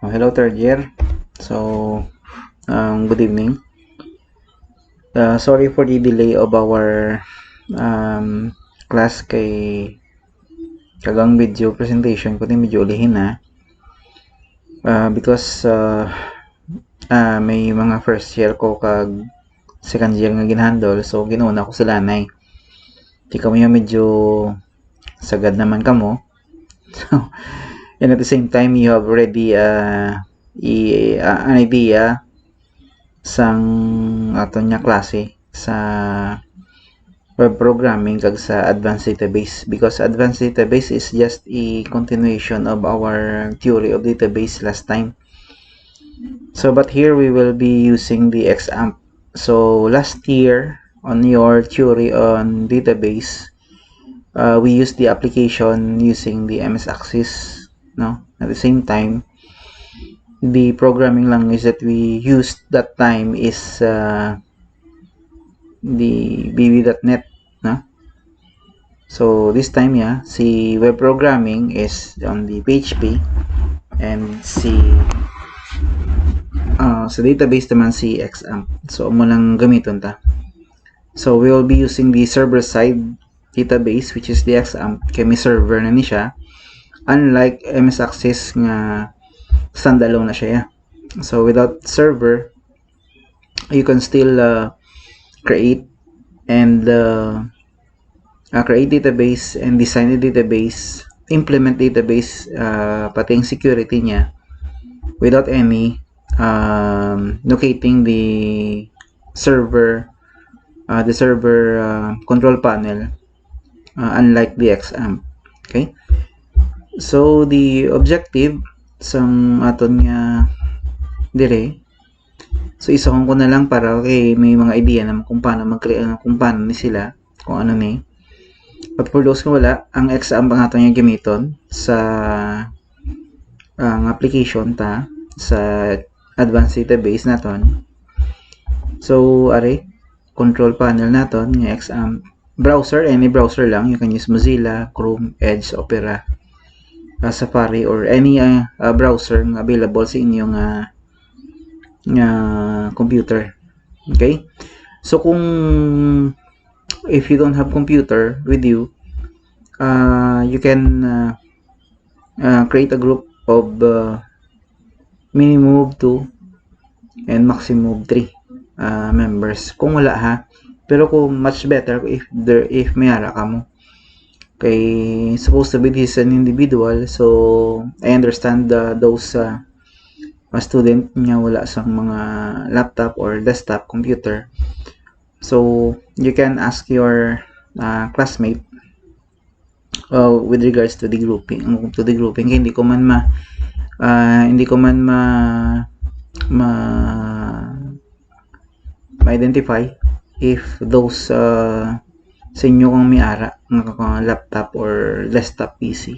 Hello, third year. So, good evening. Sorry for the delay of our class kay kagang video presentation ko medyo ulihin na because may mga first year ko kag second year nga ginhandle, so ginuuna ko sila nay. Di kamo yung medyo sagad naman kamo. So, and at the same time you have already an idea sang aton nya klase sa web programming kag sa advanced database, because advanced database is just a continuation of our theory of database last time. So but here we will be using the XAMPP. So last year on your theory on database, we used the application using the MS Access, no? At the same time, the programming language that we used that time is the VB.NET, no? So this time, yeah, si web programming is on the PHP, and sa database naman si XAMPP. So mo lang gamiton ta. So we will be using the server side database, which is the XAMPP, kay may server na ni siya, unlike MS Access nga standalone na siya, yeah. So without server, you can still create and create database and design the database, implement database, pati yung security niya without any locating the server control panel, unlike the XAMPP. Okay, so the objective sang aton nga dire, so isahon ko na lang para okay, may mga idea naman kung paano mag-create, kung paano ni sila, kung ano ni. But for those kung wala, ang XAMPP ang aton nga gamiton sa ang application ta sa advanced database naton. So are control panel naton nga XAMPP. Browser, any browser lang, you can use Mozilla, Chrome, Edge, Opera, Safari, or any browser nga available sa inyong computer. Okay, so kung if you don't have computer with you, you can create a group of minimum of 2 and maximum of 3 members kung wala, ha. Pero kung much better if may ara ka mo, kay supposed to be this an individual. So I understand those student nga wala sa mga laptop or desktop computer, so you can ask your classmate with regards to the grouping, hindi ko man ma-identify if those sa inyo kung may ara ng laptop or desktop PC.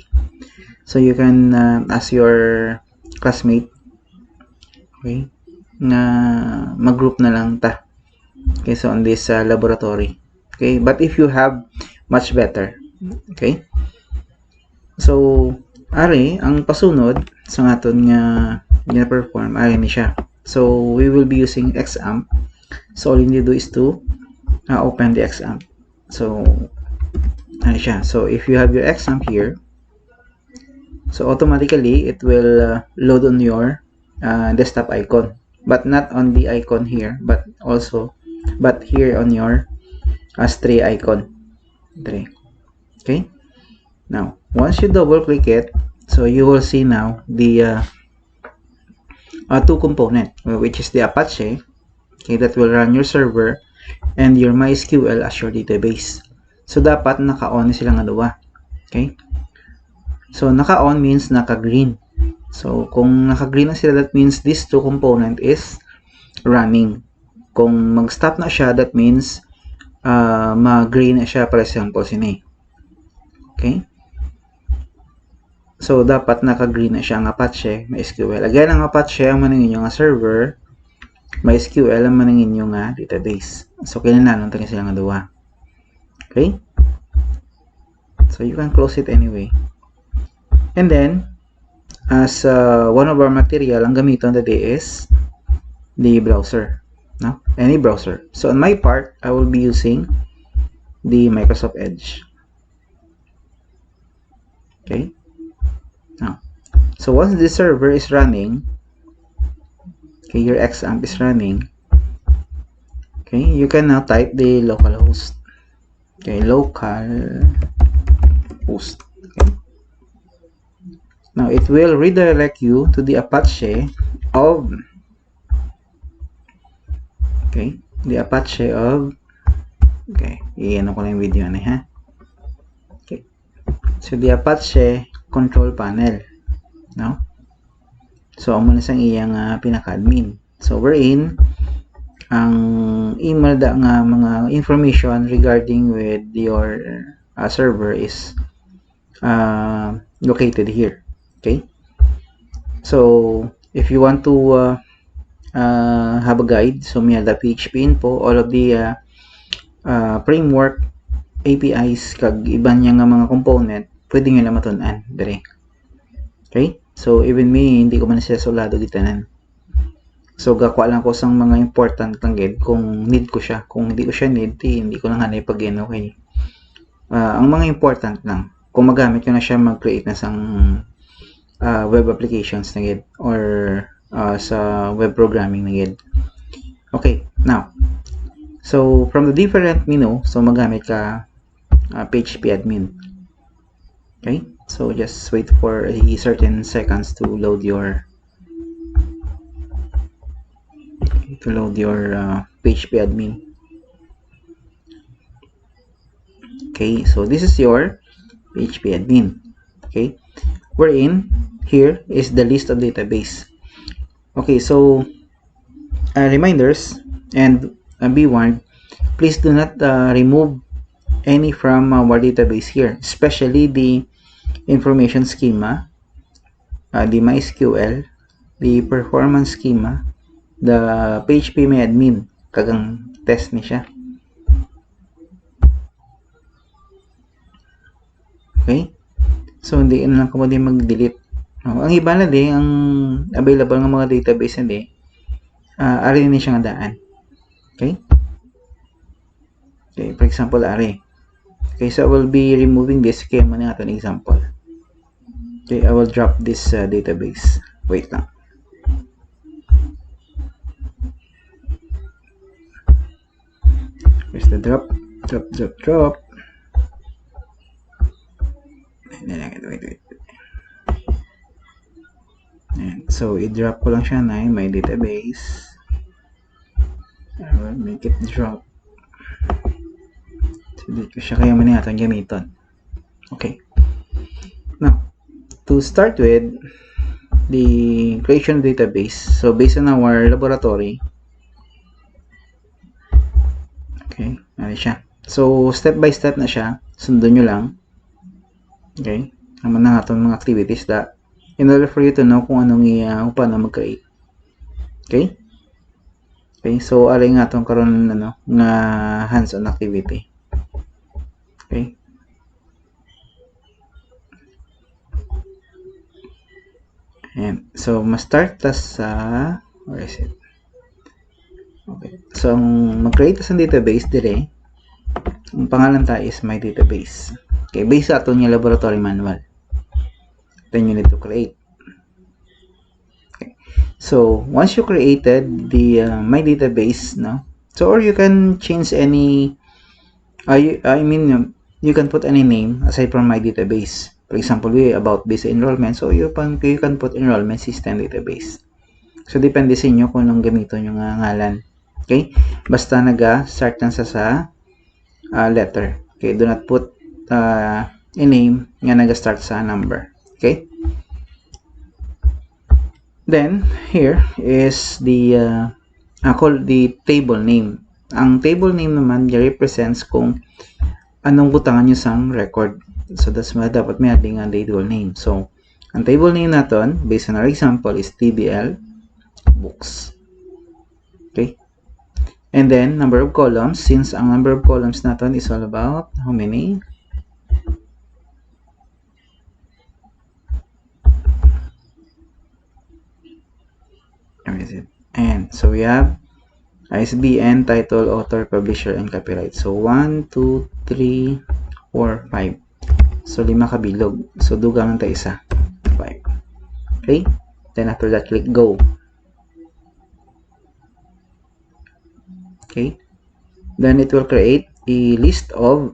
So you can ask your classmate, okay, na mag-group na lang ta, okay, so on this laboratory. Okay, but if you have, much better. Okay, so ari ang pasunod sa aton nga gina-perform, ari ni siya. So we will be using XAMPP. So all you need to do is to open the XAMPP. So ano siya. So if you have your XAMPP here, so automatically it will load on your desktop icon, but not on the icon here, but here on your S3 icon. Okay, now once you double click it, so you will see now the two component, which is the Apache, okay, that will run your server, and your MySQL as your database. So dapat naka-on sila nga duwa. Okay, so naka-on means naka-green. So kung naka-green na sila, that means this two component is running. Kung mag-stop na siya, that means mag-green na siya, for example sini. Okay, so dapat naka-green na siya ang Apache, MySQL. Again, ang Apache ang maningin yung server, MySQL ang maningin yung database. So kinahanglan tani sila nga duwa. Okay, so you can close it anyway, and then as one of our material, ang gamiton today is the browser. No? Any browser. So on my part, I will be using the Microsoft Edge. Okay. Now, so once the server is running, okay, your XAMPP is running, okay, you can now type the localhost. Okay, localhost. Okay. Now it will redirect you to the Apache of, okay, the Apache of, okay, iyan ko lang yung video na ha. Okay. So the Apache control panel, no? So amo na sang iyang pinaka-admin. So wherein ang email da nga mga information regarding with your server is located here. Okay, so if you want to have a guide, so may the PHP info, all of the framework, APIs, kag iban niya nga mga component, pwede nyo na matun-an dire. Okay, so even me, hindi ko man siya solado gitanan. So gakuha lang ko sang mga important lang gid kung need ko siya. Kung hindi ko siya need, hindi ko lang hanay pag-in, okay. Ang mga important lang, kung magamit ko na siya mag-create na sang web applications na gid or sa web programming na gid. Okay, now, so from the different menu, so magamit ka PHP admin. Okay, so just wait for a certain seconds to load your PHP admin. Okay, so this is your PHP admin. Okay, wherein here is the list of database. Okay, so reminders and be warned, please do not remove any from our database here, especially the information schema, the MySQL, the performance schema, the PHP may admin, kagang test ni siya. Okay, so hindi na lang ko din mag-delete. Ang iba na din, ang available ng mga database na din, ari na siya nga daan. Okay? Okay, for example, ari. Okay, so I will be removing this. Kaya mo na ito an example. Okay, I will drop this database. Wait lang. Here's the drop. Drop. Wait. And so, i-drop ko lang siya na my database. I will make it drop. So, dito siya kaya man natin gamiton. Okay. Now, to start with the creation of database, so based on our laboratory, okay, ano siya. So, step by step na siya. Sundan nyo lang. Okay. Naman na itong mga activities that in order for you to know kung anong paano mag-create. Okay? Okay, so aray nga itong karon nga hands-on activity. Okay? Ayan. So, ma-start ta sa where is it? Okay. So, mag-create sa database dire. Ang pangalan ta is my database. Okay, based sa ato yung laboratory manual. Then you need to create. Okay. So once you created the my database, no, so or you can change any you can put any name aside from my database. For example, we about basic enrollment, so you can put enrollment system database. So depende sa inyo kung anong gamiton yung ngalan. Okay, basta start lang sa letter. Okay, do not put a name nga start sa number. Okay, then here is the called the table name. Ang table name naman represents kung anong butangan nyo sang record. So that's why dapat may ating table name. So ang table name natin based on our example is TBL books. Okay, and then number of columns, since ang number of columns natin is all about how many? is it? And so we have ISBN, title, author, publisher, and copyright. So 1, 2, 3, 4, 5. So 5 kabilog. So dugang tayo isa. 5. Okay? Then after that, click go. Okay? Then it will create a list of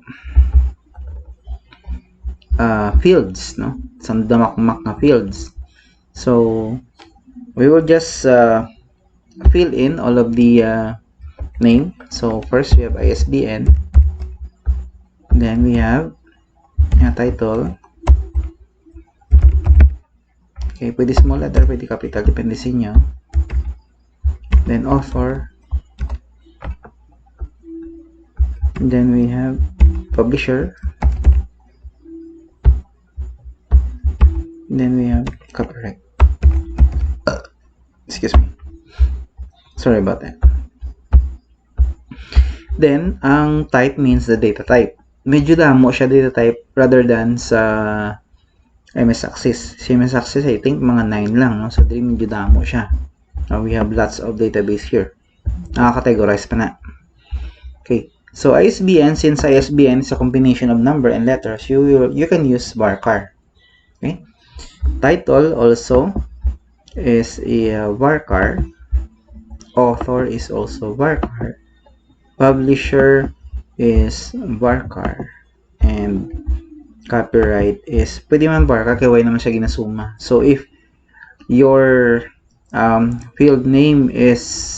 fields, no? Some damakmak na fields. So we will just fill in all of the name. So first we have ISBN, then we have title. Okay, pwede small letter, pwede capital, depende sa inyo. Then author, and then we have publisher, and then we have copyright. Excuse me, sorry about that. Then ang type means the data type. Medyo damo siya data type rather than sa MS Access. Sa MS Access, I think mga 9 lang, no? So medyo damo siya. We have lots of database here. Nakakategorize pa na. Okay, so ISBN, since ISBN is a combination of number and letters, you can use varchar. Okay, title also is a varchar. Author is also varchar. Publisher is varchar. And copyright is pwede man varchar kaya why naman siya ginasuma. So if your field name is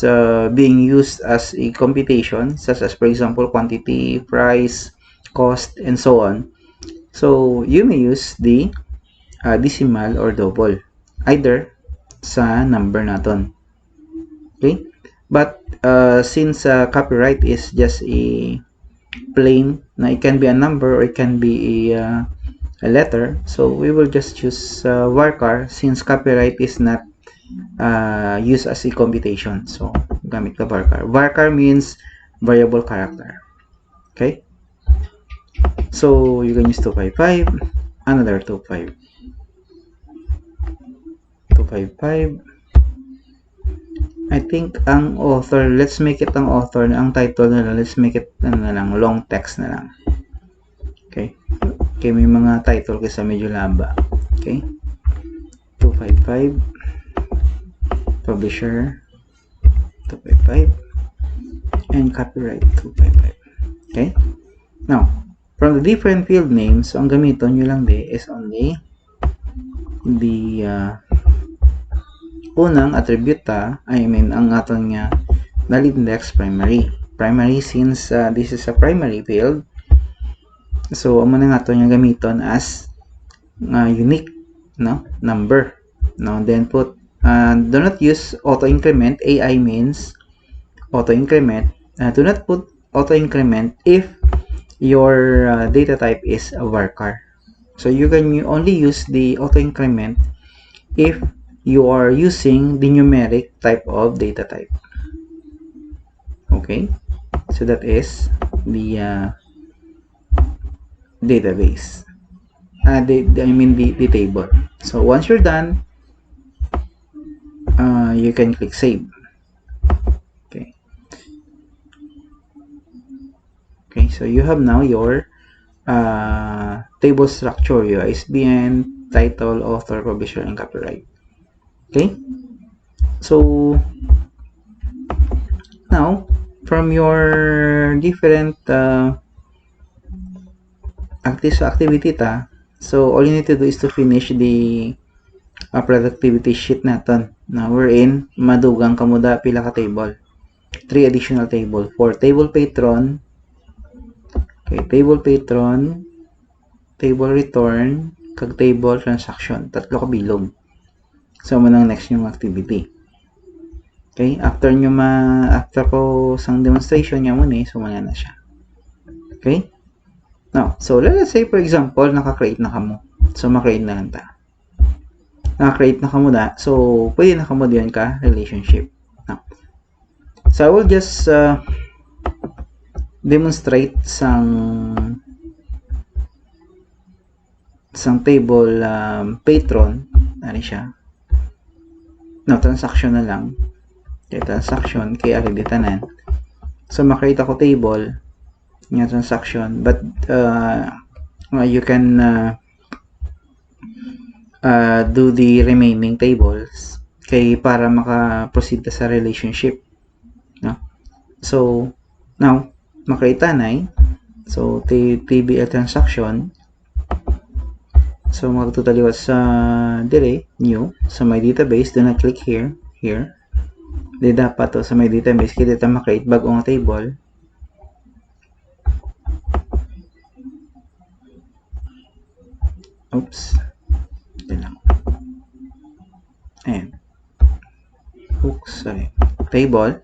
being used as a computation, such as for example quantity, price, cost, and so on, so you may use the decimal or double either sa number naton. Okay, but since copyright is just a plain, na it can be a number or it can be a letter, so we will just choose varchar since copyright is not used as a computation. So gamit ka varchar. Varchar means variable character. Okay, so you can use 255, another 255, I think ang author, let's make it ang author, ang title na lang, let's make it na lang, long text na lang. Okay, okay, may mga title kasi medyo laba. Okay, 255, publisher 255, and copyright 255. Okay, now from the different field names, ang gamiton nyo lang is only the unang attribute ang atong valid index primary since this is a primary field, so amo na ato gamiton as unique, no, number, no. Then put do not use auto increment. AI means auto increment. Do not put auto increment if your data type is a varchar. So you can only use the auto increment if you are using the numeric type of data type. Okay, so that is the database. The table. So once you're done, you can click save. Okay. Okay, so you have now your table structure, your ISBN, title, author, publisher, and copyright. Okay, so now from your different activity so all you need to do is to finish the productivity sheet natin. Now we're in madugang kamuda pila ka table, 3 additional table for table patron. Okay, table patron, table return, kag table transaction, tatlo ka bilog. So manang next yung activity. Okay, after ko sang demonstration niya muna, so muna na siya. Okay, now so let's say for example naka-create na kamo, so ma-create na lang ta. Naka-create na kamo da, so pwede na kamo diyan ka relationship. Now, so I will just demonstrate sang table patron, ano siya. No, transaction na lang. kay transaction kay ari tanan. So makreate ako table nga transaction, but you can do the remaining tables kay para maka-proceed sa relationship, no? So now makreate tanay, so TBL transaction, so magtutaliwat sa dire new sa my database, do not click here di dapat to sa my database kaya dito makreate bagong table. Oops, ito lang. Ayan, oops, sorry, table.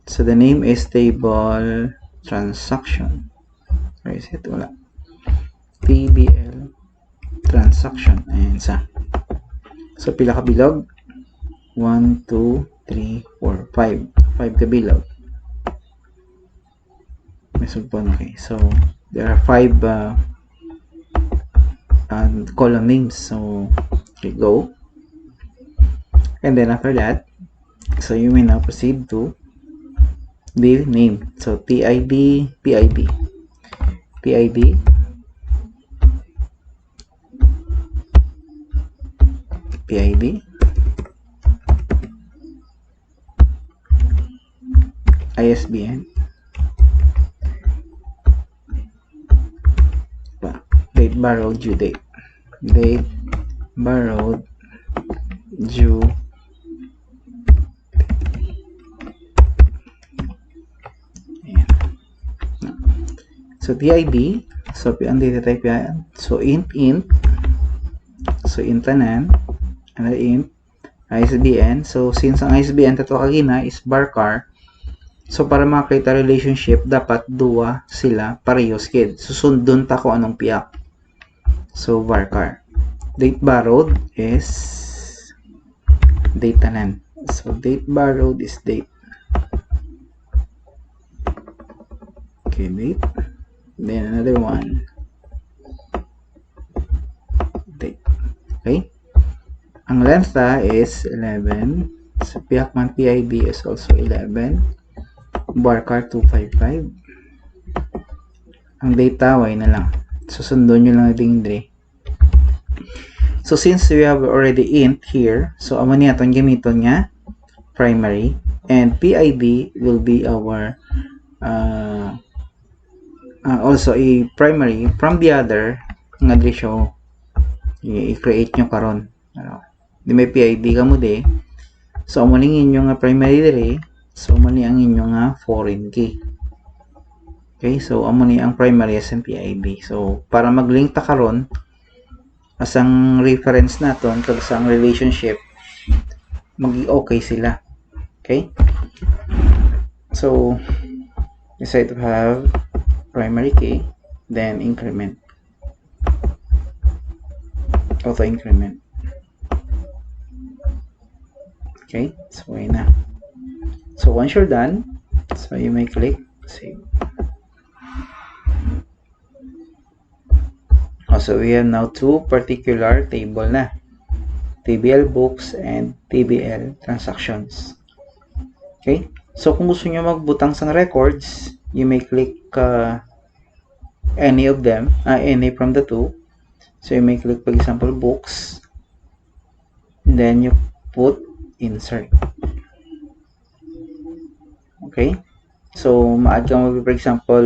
So the name is table transaction. Where is it? Wala. TBL transaction. Ayan sa. So pila ka bilog? 1, 2, 3, 4, 5. 5 ka bilog. May sugpon. Okay. So there are 5 column names. So okay, go. And then after that, so you may now proceed to the name. So PID, PID, PID, PID, ISBN, date borrowed, due date, date borrowed, due. So PID, so ang data type yan, so int, so int tanan, ano int, ISBN, so since ang ISBN tato kagina is varchar, so para makita relationship dapat duwa sila parehas kid, susundon ta ko anong piyak, so varchar. Date borrowed is date tanan, so date borrowed is date, okay, date. Then another one, date. Okay, ang length is 11, so piyak man PID is also 11, varchar 255. Ang data y na lang, susundon nyo lang ding dre. So since we have already int here, so amo niya itong gamiton nga primary, and PID will be our also a primary from the other nga diri siya i-create nyo karon, ano, di may PID ka mo di, so amo ning inyo nga primary diri, so amo ni ang inyo nga foreign key. Okay, so amo ni ang primary as ang PID. So para mag-link ta karon as ang reference naton kag sa relationship, magi-okay sila. Okay, so decide to have primary key, then increment, auto increment. Okay, so ayun na. So once you're done, so you may click save. So we have now two particular table na, TBL books and TBL transactions. Okay, so kung gusto nyo magbutang sa records, you may click any of them, any from the two. So you may click, for example, books, and then you put insert. Okay, so ma-add ka mo, for example,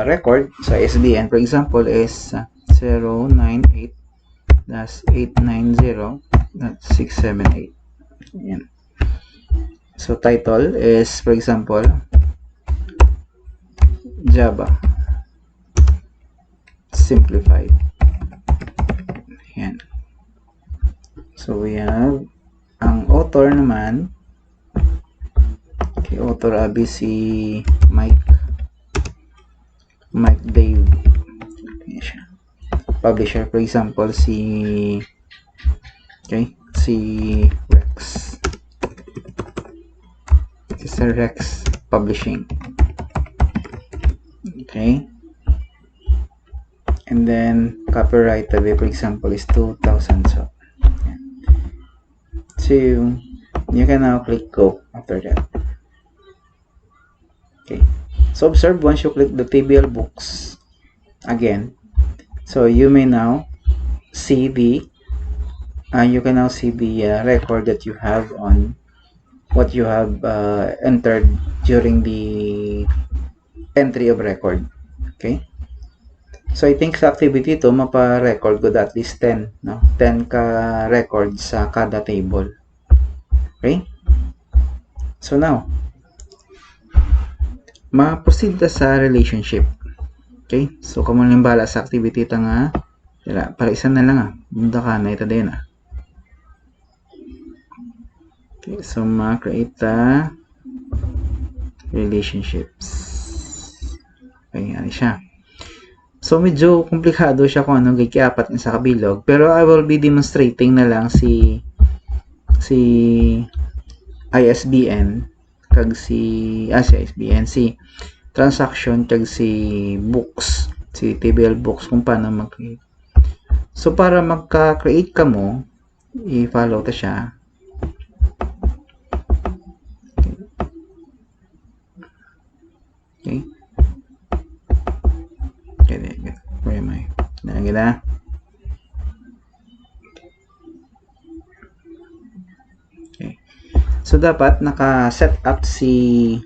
record. So SBN, for example, is 098-890.678. Ayan. So title is, for example, Java simplified. Ayan. So we have ang author naman, okay, author si Mike Dave. Ayan siya. Publisher, for example, si Rex. Sir Rex Publishing. Okay, and then copyright tabi, for example, is 2000. So you can now click go after that. Okay. So observe once you click the TBL books again. So you may now see the you can now see the record that you have on what you have entered during the entry of record. Okay. So I think sa activity to mapa-record ko at least 10, no? 10 ka records sa kada table. Okay? So now, ma-proceed ta sa relationship. Okay? So kamo lang bala sa activity ta nga para isa na lang Bunda ka na ito din Okay, so ma-create ta relationships. Okay, ano siya. So medyo komplikado siya kung ano gikiapat sa kabilog, pero I will be demonstrating na lang si ISBN kag si ISBN si transaction kag si books, si TBL books kung paano mag-create. So para magka-create ka mo, i-follow ta siya. Okay. Okay. Where am I? Nagila. Okay. So dapat naka-set up si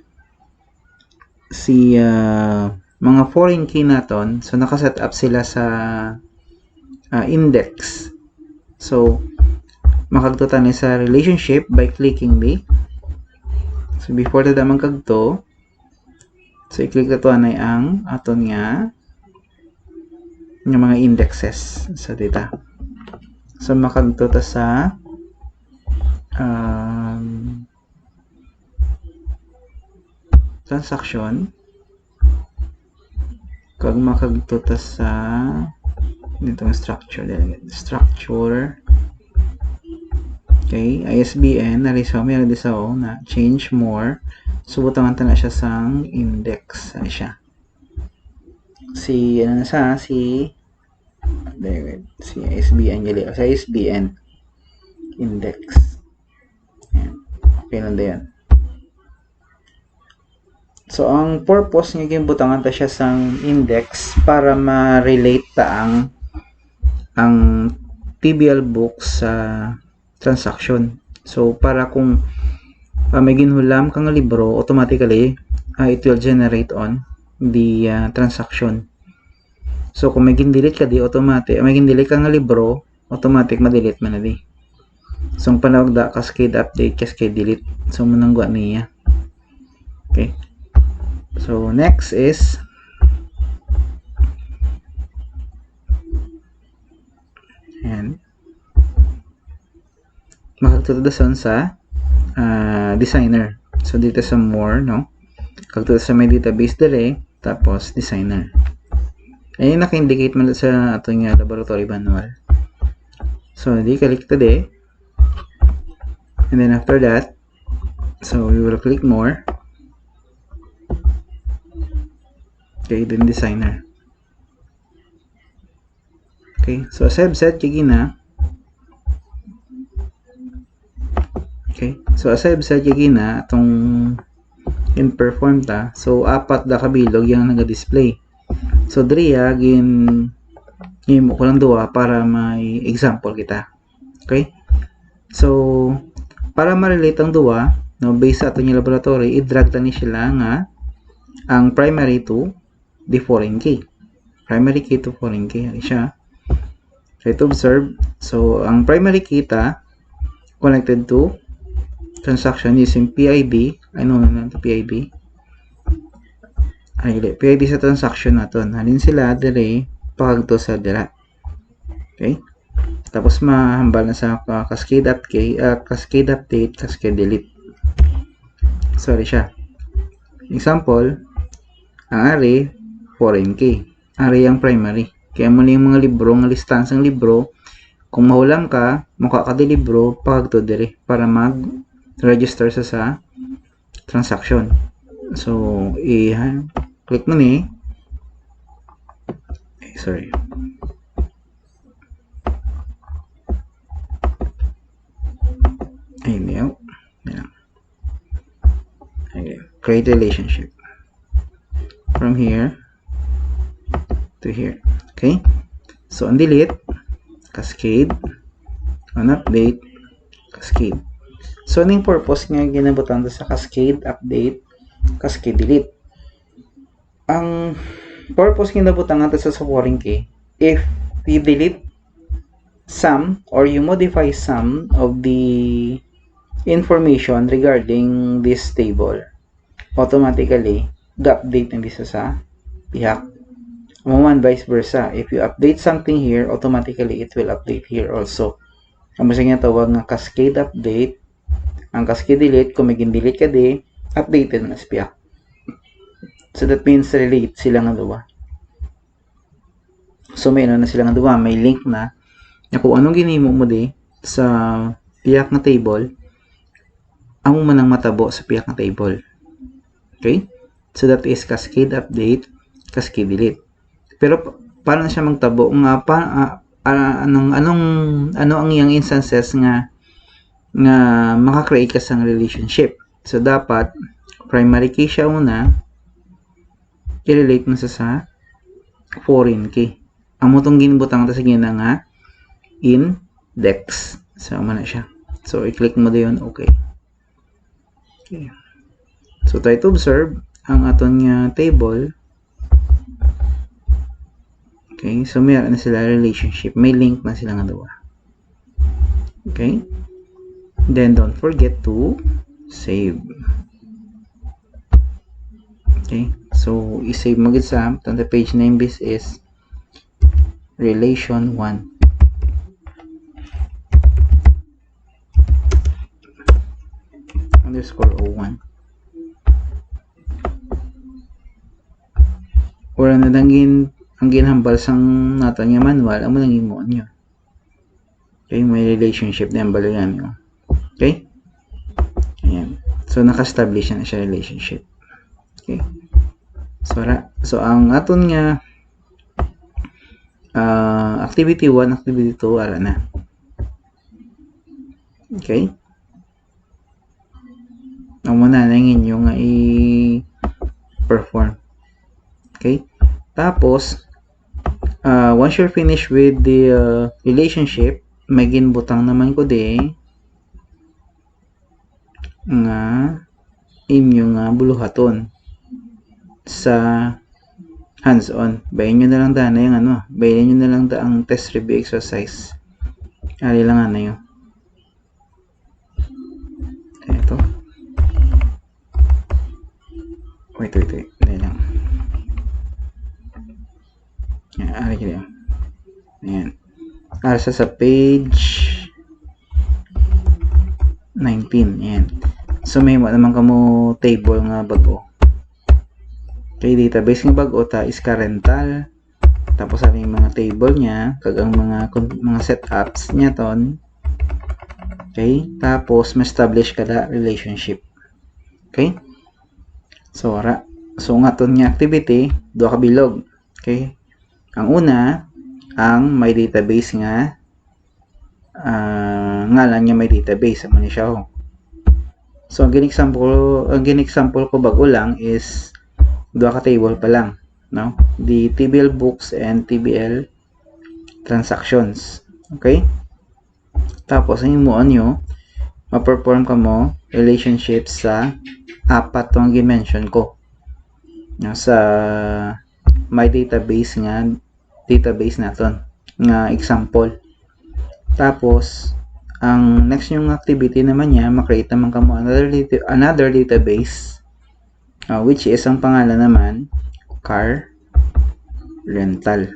mga foreign key naton. So naka-set up sila sa index. So makagtuta ni sa relationship by clicking the. So before ta damang kagto, so i-click na to anay ang aton nga ng mga indexes sa data. So makagtuta sa transaction kag makagtuta sa nitong structure okay, ISBN na resume yan di sa na change more subutan ta na siya sang index ano siya si ano na sa si ISBN gali sa ISBN index okay lang din so ang purpose nga ginbutangan ta siya sang index para ma-relate ta ang TBL books sa transaction. So para kung may ginhulam kang libro, automatically it will generate on the transaction. So kung may gindelete ka di automatic, may gindelete kang libro, automatic ma-delete man na di. So ang panawag da cascade update, cascade delete. So manangwa niya. Okay. So next is and makagtutasan sa designer. So dito sa more, no? Kagtuta sa may database dali, tapos designer. Ayun naka-indicate man sa atong laboratory manual. So di click today. And then after that, so we will click more. Okay, then designer. Okay, so as I've said, kagina. Okay, so as I've said, kagina, itong in-perform ta. So, apat da kabilog yung naga-display. So, diriya, mo ko lang duwa para may example kita. Okay? So, para ma-relate ang duwa, no, based sa atong laboratory, i-drag ta ni sila nga ang primary to the foreign key. Primary key to foreign key. Ano siya? Try to observe. So, ang primary key ta connected to transaction using PID. Ano na ito PID? PID sa transaction naton. Halin sila dire pagto sa dira. Okay? Tapos mahambal na sa cascade update, cascade delete. Sorry siya. Example, ang array foreign key. Array ang primary. Kaya mo yung mga libro, ng listansang libro, kung mahulam ka, mukha ka di libro, pagto dire para mag-register sa transaction. So, click mo ni. Sorry. Ayun. Create relationship. from here to here. Okay? So, on delete, cascade, on update, cascade. So, anong purpose nga ginabutan sa cascade, update, cascade, delete? Ang purpose ginabutan nga sa foreign key, if you delete some or you modify some of the information regarding this table, automatically, ga-update na bisa sa pihak. Naman vice versa. If you update something here, automatically it will update here also. Ang masang nga tawag nga cascade update. Ang cascade delete, kung may delete ka di, updated na sa So that means relate sila nga dua. So may na sila nga dua, may link na kung anong ginimo mo di sa piyak na table, amo man ang matabo sa piyak na table. Okay? So that is cascade update, cascade delete. Pero paano siya magtabo nga ano ang iyang instances nga maka-create ka sang relationship. So dapat primary key siya una, i-relate mo sa foreign key. Amo tong ginbutang ta sige na nga index. So na siya. So i-click mo dayon okay. Okay. So try to observe ang aton nga table. Okay, so meron na sila relationship. May link na sila nga dua. Okay? Then, don't forget to save. Okay? So, i-save mo gid sa the page name this is relation 1. Underscore 01. Wala na dangin ang ginhambal sang nato nga manual, amo lang imo nyo. Okay, may relationship na ang balayan nyo. Okay? Ayan. So, naka-establish na siya relationship. Okay? So, ang aton nga activity 1, activity 2, ara na. Okay? Ang muna na inyo nga i-perform. Okay? Tapos, once you're finished with the relationship, may ginbutang naman ko di nga inyo nga buluhaton sa hands-on. Bayin nyo na lang dana yung bayin nyo na lang ang test review exercise. Ali lang na yun. Ito. Wait. Dali lang. Ayan, ari ka lang. Ayan. Arsa sa page 19. Ayan. So, may mo naman kamo table nga bago. Okay, database nga bago ta is rental. Tapos ang mga table niya, kag ang mga setups niya ton. Okay? Tapos ma-establish kada relationship. Okay? So, nga ton nga activity, do ka bilog. Okay? Ang una, ang may database nga ngalan niya may database amo ni siya ho. So ang example ko bago lang is duha ka table pa lang, no? The TBL books and TBL transactions. Okay? Tapos ang imuon nyo, ma-perform ka mo relationship sa apat tong gi-mention ko. No, sa my database naton nga example. Tapos ang next yung activity naman niya, ma-create naman kamo another database which is ang pangalan naman car rental.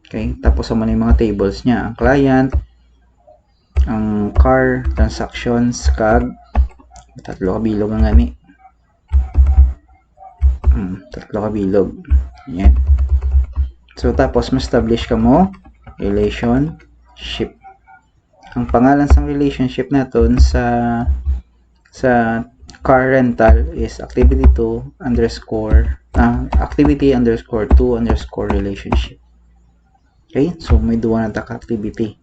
Okay? Tapos ang mga tables niya, ang client, ang car transactions, kag tatlo ka bilog ang gani. Tatlo ka bilog. Yan. So, tapos, ma-establish ka mo relationship. Ang pangalan sa relationship natin sa car rental is activity 2 underscore relationship. Okay? So, may duwa na activity.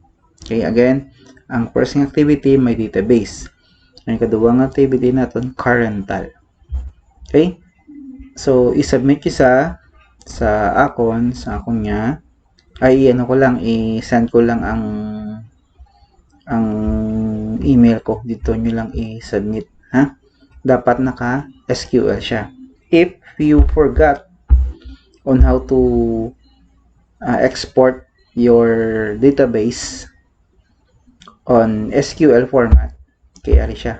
Okay? Again, ang first activity may database. Ang kaduwang activity natin car rental. Okay? So, isubmit ko sa akon niya. Ay, ano ko lang, i-send ko lang ang email ko. Dito nyo lang i-submit. Ha? Dapat naka SQL siya. If you forgot on how to export your database on SQL format, kaya rin siya.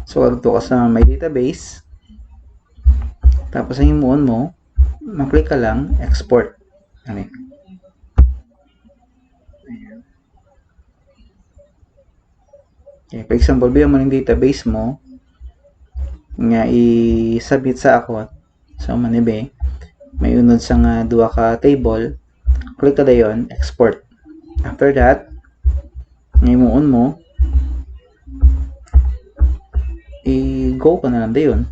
So, agto ka sa my database. Tapos, ang imuon mo, maklik ka lang, export. Ano? Okay, for example, bilang mo ng database mo, nga i-submit sa ako, sa manibe, may unod sa nga duwa ka table, click ka dayon, export. After that, ngayon mo, i-go ka na lang dayon.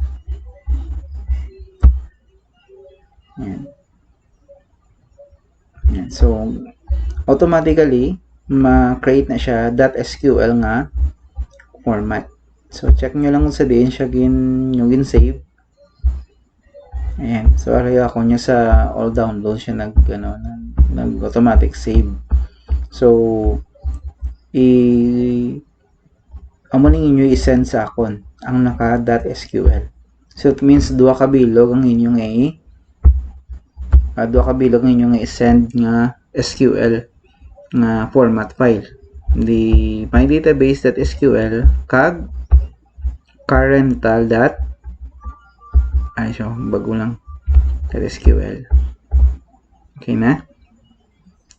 Yan. Yan. So, automatically, ma-create na siya .sql nga format. So, check nyo lang kung sabihin siya yung save. Ayan. So, aray ako niya sa all download siya nag-automatic save. So, amunin inyo i-send sa akon ang naka.sql. So, it means duwa ka bilog ang inyong i-send nga SQL nga format file. The my database.sql kag parental. Ay, so, bago lang. .sql. Okay na?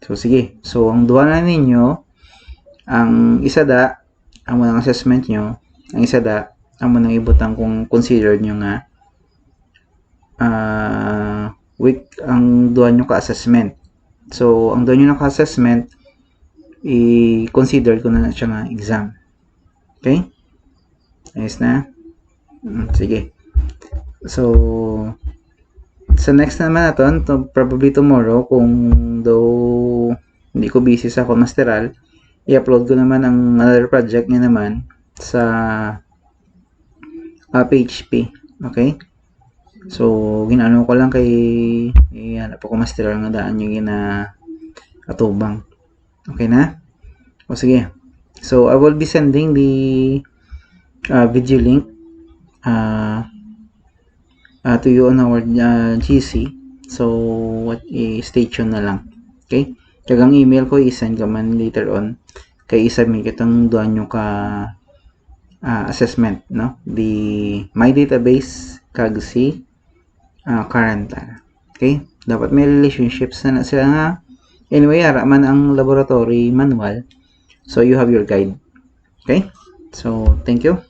So, sige. So, ang duwa na ninyo, ang isa ang mga assessment nyo, ang isa ang mga ibutang kung consider nyo nga week ang duwa nyo ka-assessment. So, ang duwa nyo na ka-assessment, i-consider ko na siya nga exam. Okay? Ayos na? Sige. So, sa next naman natin, probably tomorrow, kung though hindi ko busy sa Masteral, i-upload ko naman ang another project niya naman sa PHP. Okay? So, ginano ko lang kay hanap ako Masteral nga daan yung atubang. Okay na? O sige. So, I will be sending the video link to you on our GC. So, stay tuned na lang. Okay? Kagang email ko, i-send ka man later on. Kaya i-submit itong doon yung assessment, no? The my database kag si parental. Okay? Dapat may relationships na sila nga. Anyway, ara man ang laboratory manual. So, you have your guide. Okay? So, thank you.